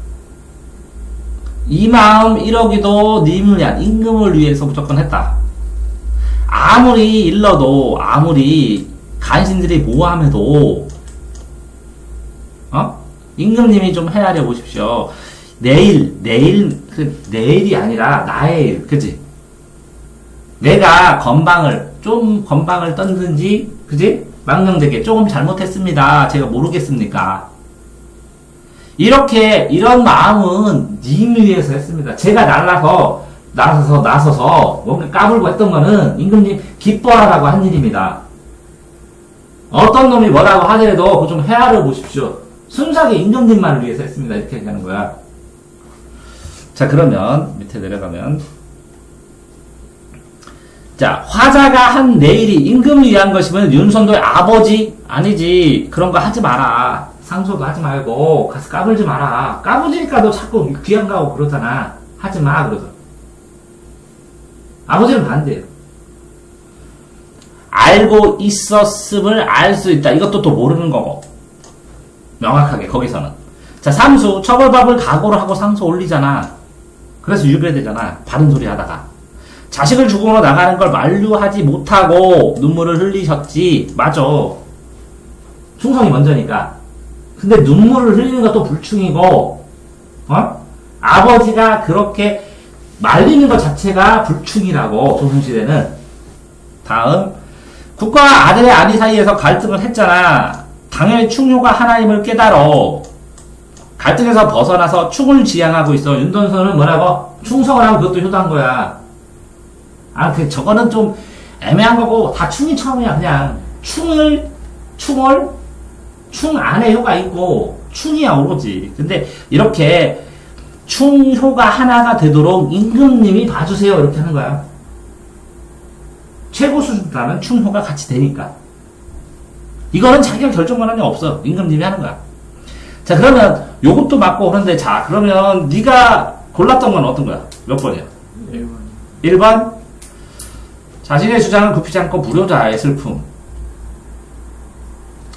이 마음 1억이도 님을 위한 임금을 위해서 무조건 했다. 아무리 일러도, 아무리 간신들이 모함해도, 임금님이 좀 헤아려 보십시오. 내일이 아니라 나의 일, 그치? 내가 건방을 떴는지, 그치? 망령되게 조금 잘못했습니다. 제가 모르겠습니까? 이런 마음은 님 위해서 했습니다. 제가 나서서, 뭔가 까불고 했던 거는 임금님 기뻐하라고 한 일입니다. 어떤 놈이 뭐라고 하더라도 그거 좀 헤아려 보십시오. 순수하게 임금님만을 위해서 했습니다. 이렇게 얘기하는 거야. 자, 그러면 밑에 내려가면, 자, 화자가 한 내일이 임금을 위한 것이면 윤선도의 아버지 아니지. 그런 거 하지 마라. 상소도 하지 말고 가서 까불지 마라. 까불지니까 너 자꾸 귀양 가고 그러잖아. 하지 마. 그러죠. 아버지는 반대예요. 알고 있었음을 알 수 있다. 이것도 또 모르는 거고. 명확하게 거기서는. 자, 상수 처벌받을 각오를 하고 상소 올리잖아. 그래서 유배되잖아. 바른 소리 하다가. 자식을 죽음으로 나가는 걸 만류하지 못하고 눈물을 흘리셨지. 맞아. 충성이 먼저니까. 근데 눈물을 흘리는 것도 불충이고, 아버지가 그렇게 말리는 것 자체가 불충이라고, 조선시대는. 다음. 국가와 아들의 아니 사이에서 갈등을 했잖아. 당연히 충효가 하나임을 깨달어 갈등에서 벗어나서 충을 지향하고 있어. 윤돈선은 뭐라고? 충성을 하고 그것도 효도한 거야. 저거는 좀 애매한 거고, 다 충이 처음이야, 그냥. 충 안에 효가 있고, 충이야, 오로지. 근데, 이렇게, 충효가 하나가 되도록 임금님이 봐주세요. 이렇게 하는 거야. 최고 수준라는 충효가 같이 되니까. 이거는 자기가 결정권한이 없어. 임금님이 하는 거야. 자, 그러면 요것도 맞고 그런데 자, 그러면 네가 골랐던 건 어떤 거야? 몇 번이야? 1번이요. 1번? 자신의 주장을 굽히지 않고 불효자의 슬픔.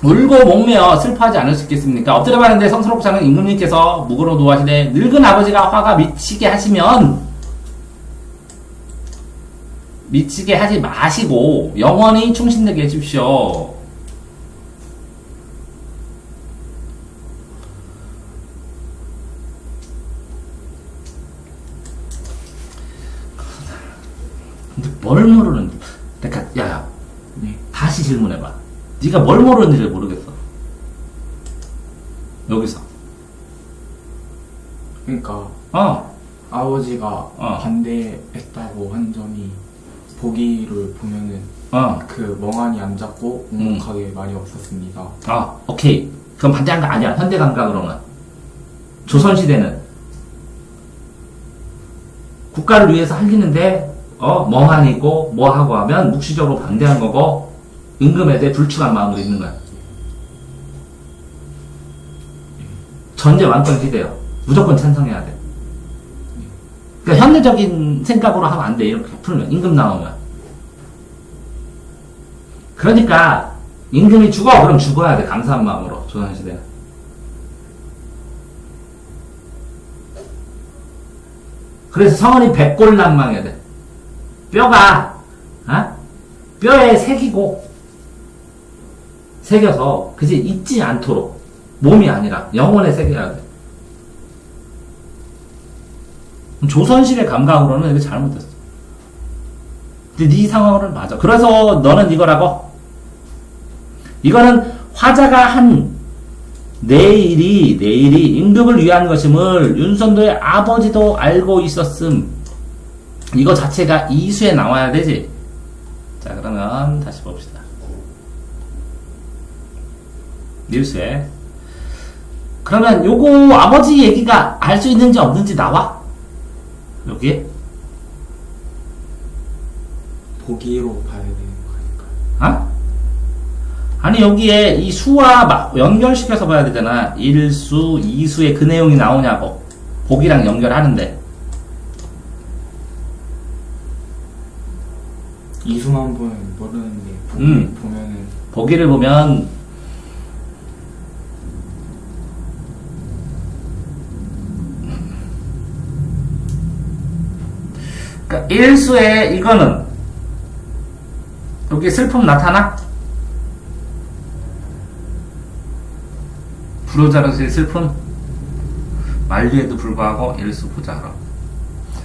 울고 목매어 슬퍼하지 않을 수 있겠습니까? 엎드려 봤는데 성스럽지 않은 임금님께서 묵으로 노하시되 늙은 아버지가 화가 미치게 하지 마시고 영원히 충신되게 해주십시오. 근데 뭘 모르는지. 그러니까 야, 네. 다시 질문해봐. 네가 뭘 모르는지를 모르겠어. 여기서. 그러니까 아버지가 어. 반대했다고 한 점이 보기를 보면은 그 멍하니 앉았고 묵묵하게 말이 없었습니다. 오케이. 그럼 반대한 거 아니야. 현대 감각으로는. 조선시대는 국가를 위해서 할리는데 멍하니 있고 뭐 하고 하면 묵시적으로 반대한 거고 임금에 대해 불충한 마음으로 있는 거야. 전제 왕권 시대요. 무조건 찬성해야 돼. 그러니까 현대적인 생각으로 하면 안 돼. 이렇게 풀면 임금 나오면. 그러니까 임금이 죽어 그럼 죽어야 돼. 감사한 마음으로 조선시대는. 그래서 성원이 백골난망해야 돼. 뼈가 뼈에 새겨서 그지 잊지 않도록 몸이 아니라 영혼에 새겨야 돼. 조선시대 감각으로는 이게 잘못됐어. 근데 네 상황으로는 맞아. 그래서 너는 이거라고. 이거는 화자가 한 내일이 임금을 위한 것임을 윤선도의 아버지도 알고 있었음. 이거 자체가 이수에 나와야 되지. 자, 그러면 다시 봅시다. 밀수에. 그러면 요거 아버지 얘기가 알 수 있는지 없는지 나와? 여기에? 보기로 봐야 되는 거니까. 아니 여기에 이 수와 막 연결시켜서 봐야 되잖아. 1수, 2수에 그 내용이 나오냐고. 보기랑 연결하는데. 이수만 보면 모르는데 보면은 보기를 보면 그러니까 1수에 이거는 여기 슬픔 나타나? 불효자로서의 슬픔? 만류에도 불구하고 1수 보자로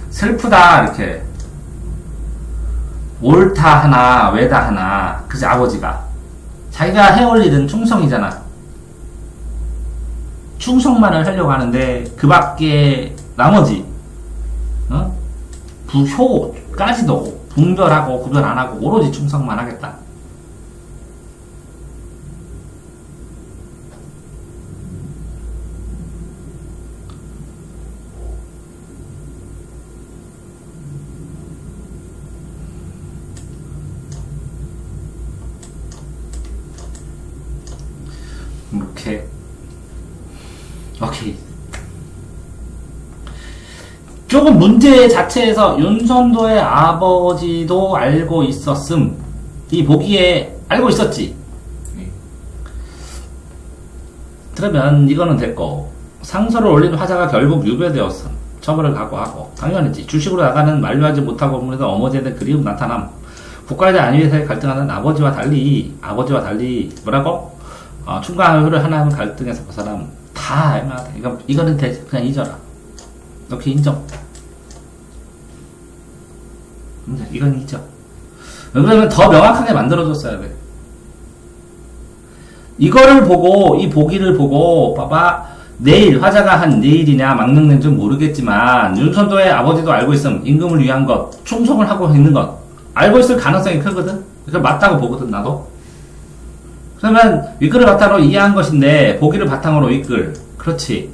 슬프다 이렇게 옳다 하나 왜다 하나 그지 아버지가 자기가 해올 일은 충성이잖아. 충성만을 하려고 하는데 그 밖에 나머지 부효까지도 분별하고 구별 안 하고 오로지 충성만 하겠다. 이렇게 오케이. 조금 문제 자체에서 윤선도의 아버지도 알고 있었음. 이 보기에 알고 있었지. 그러면 이거는 됐고 상소를 올린 화자가 결국 유배되었음. 처벌을 각오하고 당연하지. 주식으로 나가는 만류하지 못하고 그래서 어머니에 대한 그리움 나타남. 국가에 대한 안위에서 갈등하는 아버지와 달리 뭐라고? 충과 효를 하나님은 갈등에서 벗어남. 다 애매하다. 이거는 그냥 잊어라. 이렇게 인정. 이건 잊어. 왜냐면 더 명확하게 만들어줬어야 돼. 이거를 보고, 이 보기를 보고, 봐봐. 내일, 화자가 한 내일이냐, 망명된지 모르겠지만, 윤선도의 아버지도 알고 있음. 임금을 위한 것, 충성을 하고 있는 것. 알고 있을 가능성이 크거든? 그래서 맞다고 보거든, 나도. 그러면, 윗글을 바탕으로 이해한 것인데, 보기를 바탕으로 윗글. 그렇지.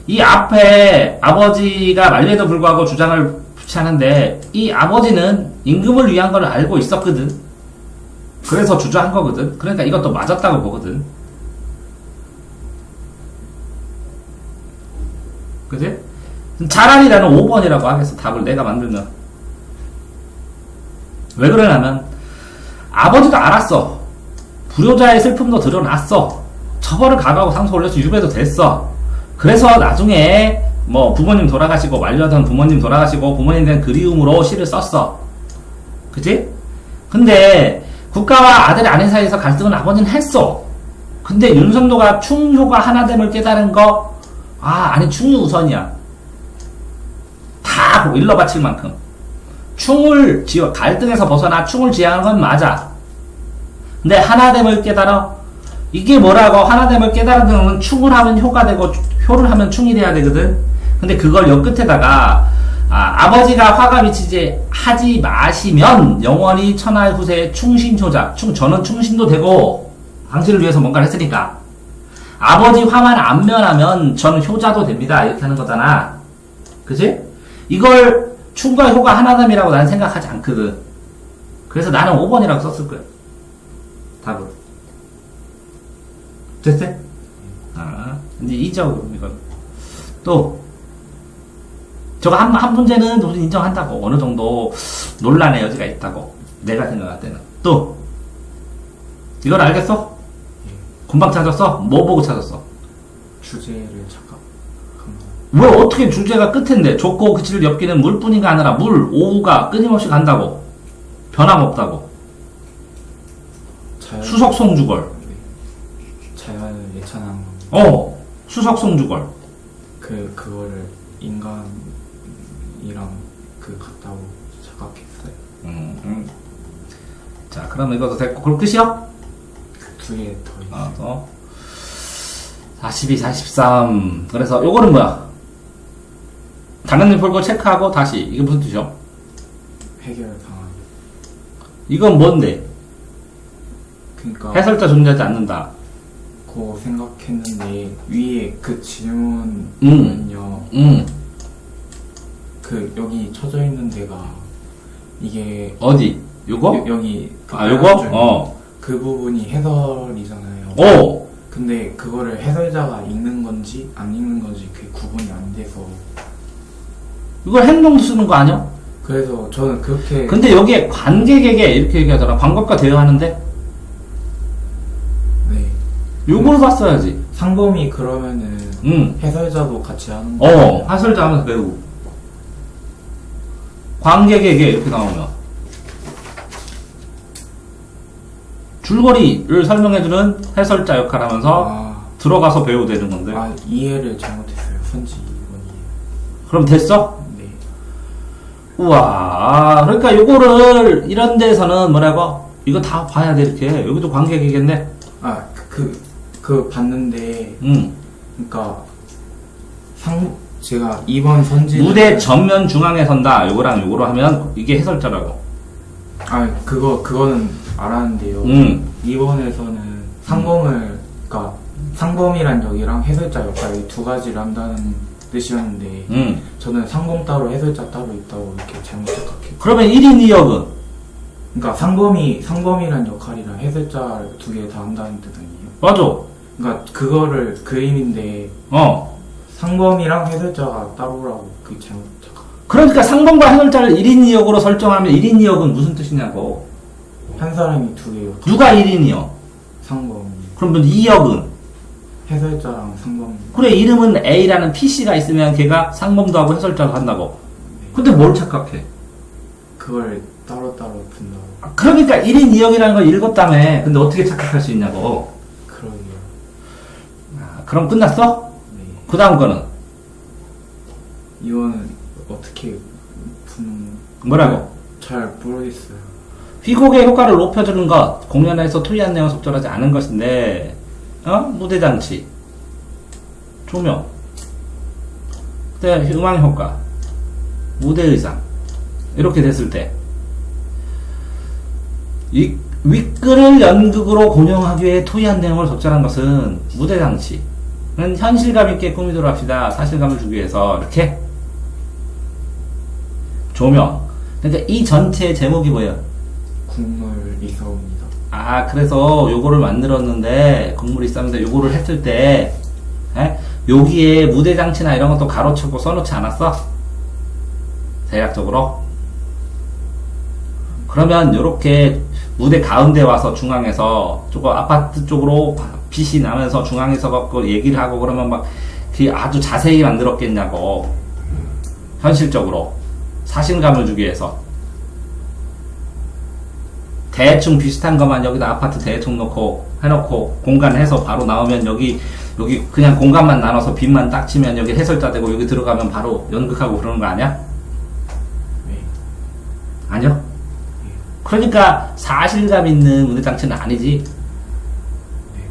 이 앞에 아버지가 말에도 불구하고 주장을 붙이하는데, 이 아버지는 임금을 위한 걸 알고 있었거든? 그래서 주저한 거거든. 그러니까 이것도 맞았다고 보거든. 그지? 차라리 나는 5번이라고 하겠어. 답을 내가 만들면. 왜 그러냐면 아버지도 알았어. 불효자의 슬픔도 드러났어. 처벌을 가가고 상소 올려서 유배도 됐어. 그래서 나중에 뭐 부모님 돌아가시고 완료하던 부모님 돌아가시고 부모님에 대한 그리움으로 시를 썼어. 그지? 근데 국가와 아들의 아내 사이에서 갈등은 아버지는 했어. 근데 윤선도가 충효가 하나됨을 깨달은 거, 아니 충이 우선이야. 다 일러 바칠 만큼. 갈등에서 벗어나 충을 지향하는 건 맞아. 근데 하나됨을 깨달아. 이게 뭐라고? 하나됨을 깨달은 건 충을 하면 효가 되고 효를 하면 충이 돼야 되거든. 근데 그걸 역 끝에다가 아버지가 화가 미치지 하지 마시면 영원히 천하의 후세에 충신효자. 저는 충신도 되고 당신을 위해서 뭔가를 했으니까. 아버지 화만 안 면하면 저는 효자도 됩니다. 이렇게 하는 거잖아. 그치? 이걸 충과 효가 하나됨이라고 나는 생각하지 않거든. 그래서 나는 5번이라고 썼을 거야. 답을. 됐어? 이제 이죠, 이건. 또, 저거 한 문제는 우리 인정한다고. 어느 정도 논란의 여지가 있다고. 내가 생각할 때는. 또, 이걸 알겠어? 금방 찾았어? 뭐 보고 찾았어? 주제를 착각한 왜 어떻게 주제가 끝인데 좁고 그치를 엮이는 물뿐이가 아니라 오후가 끊임없이 간다고. 변함없다고. 수석송주걸. 네. 자연을 예찬한 거. 수석송주걸. 그거를 인간이랑 같다고 착각했어요. 자, 그럼 이것도 됐고, 그럼 끝이요? 두 개 더 있어요. 42, 43. 그래서 요거는 뭐야? 당연히 풀고 체크하고 다시. 이게 무슨 뜻이요? 해결당한. 이건 뭔데? 그러니까 해설자 존재하지 않는다. 고 생각했는데 위에 그 질문은요. 그 여기 쳐져 있는 데가 이게 어디? 요거? 여기 그 요거? 그 부분이 해설이잖아요. 근데 그거를 해설자가 읽는 건지 안 읽는 건지 그게 구분이 안 돼서. 이걸 행동도 쓰는 거 아니야? 그래서 저는 그렇게. 근데 여기에 관객에게 이렇게 얘기하더라. 관객과 대화하는데? 네. 요걸 봤어야지. 상범이 그러면은 해설자도 같이 하는 거. 해설자 하면서 배우고. 관객에게 이렇게 나오면. 줄거리를 설명해주는 해설자 역할 하면서 들어가서 배우 되는 건데. 이해를 잘못했어요. 선지 2번 이해. 그럼 됐어? 네. 우와. 그러니까 요거를 이런 데서는 뭐라고? 이거 다 봐야 돼, 이렇게. 여기도 관객이겠네. 그 봤는데. 그러니까 제가 2번 선지. 무대 전면 중앙에 선다. 요거랑 요거로 하면 이게 해설자라고. 그거는 알았는데요. 2번에서는 상범을, 그러니까 상범이란 역이랑 해설자 역할 이 두 가지를 한다는 뜻이었는데, 저는 상범 따로 해설자 따로 있다고 이렇게 잘못 착각했어요. 그러면 1인 2역은? 그러니까 상범이란 역할이랑 해설자 두 개 다 한다는 뜻 아니에요? 맞아. 그러니까 그거를 그림인데, 상범이랑 해설자가 따로라고 그게 잘못 착각. 그러니까 상범과 해설자를 1인 2역으로 설정하면 1인 2역은 무슨 뜻이냐고. 한 사람이 두 개요. 누가 1인이요? 상범이. 그러면 2역은? 해설자랑 상범. 그래, 이름은 A라는 PC가 있으면 걔가 상범도 하고 해설자도 한다고. 근데 뭘 착각해? 그걸 따로따로 둔다고. 그러니까 1인 2역이라는 걸 읽었다며. 근데 어떻게 착각할 수 있냐고. 그러게요. 그럼 끝났어? 네. 그 다음 거는? 이거는 어떻게 푸는. 뭐라고? 잘 모르겠어요. 휘곡의 효과를 높여주는 것, 공연에서 토의한 내용을 적절하지 않은 것인데, 무대장치, 조명, 그다음에 음악 효과, 무대 의상 이렇게 됐을 때 이 윗글을 연극으로 공용하기 위해 토의한 내용을 적절한 것은 무대장치는 현실감 있게 꾸미도록 합시다. 사실감을 주기 위해서 이렇게 조명. 그러니까 이 전체의 제목이 뭐예요? 국물이 싸웁니다. 그래서 요거를 만들었는데 국물이 있었는데 요거를 했을 때 여기에 무대장치나 이런 것도 가로치고 써놓지 않았어? 대략적으로. 그러면 요렇게 무대 가운데 와서 중앙에서 조금 아파트 쪽으로 빛이 나면서 중앙에서 갖고 얘기를 하고 그러면 막 아주 자세히 만들었겠냐고. 현실적으로 사실감을 주기 위해서 대충 비슷한 것만 여기다 아파트 대충 놓고 해놓고 공간 해서 바로 나오면 여기 그냥 공간만 나눠서 빛만 딱 치면 여기 해설자 되고 여기 들어가면 바로 연극하고 그러는 거 아니야? 네. 아니요? 그러니까 사실감 있는 무대장치는 아니지.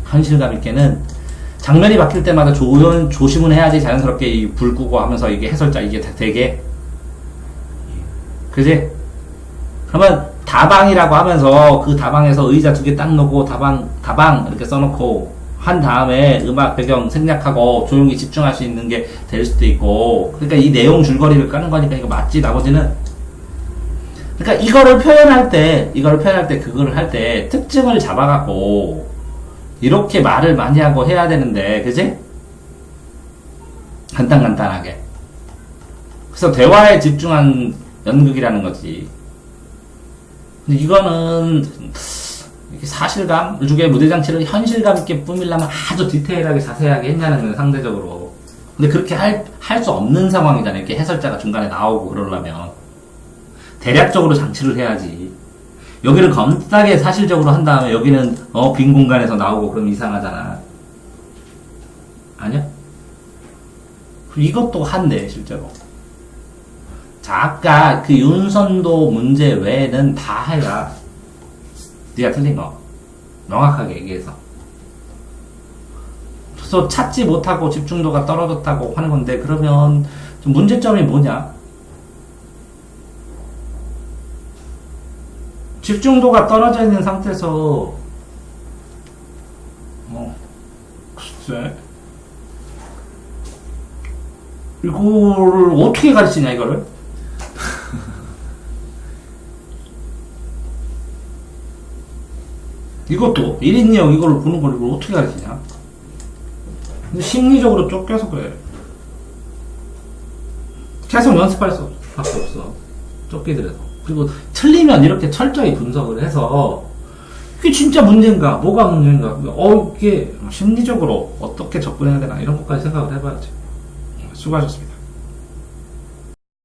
현실감 있게는 장면이 바뀔 때마다 조심은 해야지. 자연스럽게 이 불 끄고 하면서 이게 해설자 이게 되게. 그지? 그러면 다방이라고 하면서 그 다방에서 의자 2개 딱 놓고 다방 이렇게 써놓고 한 다음에 음악 배경 생략하고 조용히 집중할 수 있는 게 될 수도 있고. 그러니까 이 내용 줄거리를 까는 거니까 이거 맞지. 나머지는. 그러니까 이거를 표현할 때 그거를 할 때 특징을 잡아갖고 이렇게 말을 많이 하고 해야 되는데, 그지? 간단하게. 그래서 대화에 집중한 연극이라는 거지. 근데 이거는 사실감 주게 무대장치를 현실감 있게 꾸미려면 아주 디테일하게 자세하게 했냐는 건 상대적으로. 근데 그렇게 할 수 없는 상황이잖아요. 이렇게 해설자가 중간에 나오고 그러려면. 대략적으로 장치를 해야지. 여기를 검하게 사실적으로 한 다음에 여기는 빈 공간에서 나오고 그러면 이상하잖아. 아니야? 이것도 한데 실제로. 자, 아까 그 윤선도 문제 외에는 다 해라. 네가 틀린 거 명확하게 얘기해서. 그래서 찾지 못하고 집중도가 떨어졌다고 하는 건데, 그러면 좀 문제점이 뭐냐? 집중도가 떨어져 있는 상태에서 글쎄 이거를 어떻게 가르치냐 이거를. 이것도 1인용 이걸 보는 걸 이걸 어떻게 가르치냐. 근데 심리적으로 쫓겨서 그래. 계속 연습할 수밖에 없어. 쫓기더라도. 그리고 틀리면 이렇게 철저히 분석을 해서 이게 진짜 문제인가, 뭐가 문제인가, 이게 심리적으로 어떻게 접근해야 되나 이런 것까지 생각을 해봐야지. 수고하셨습니다.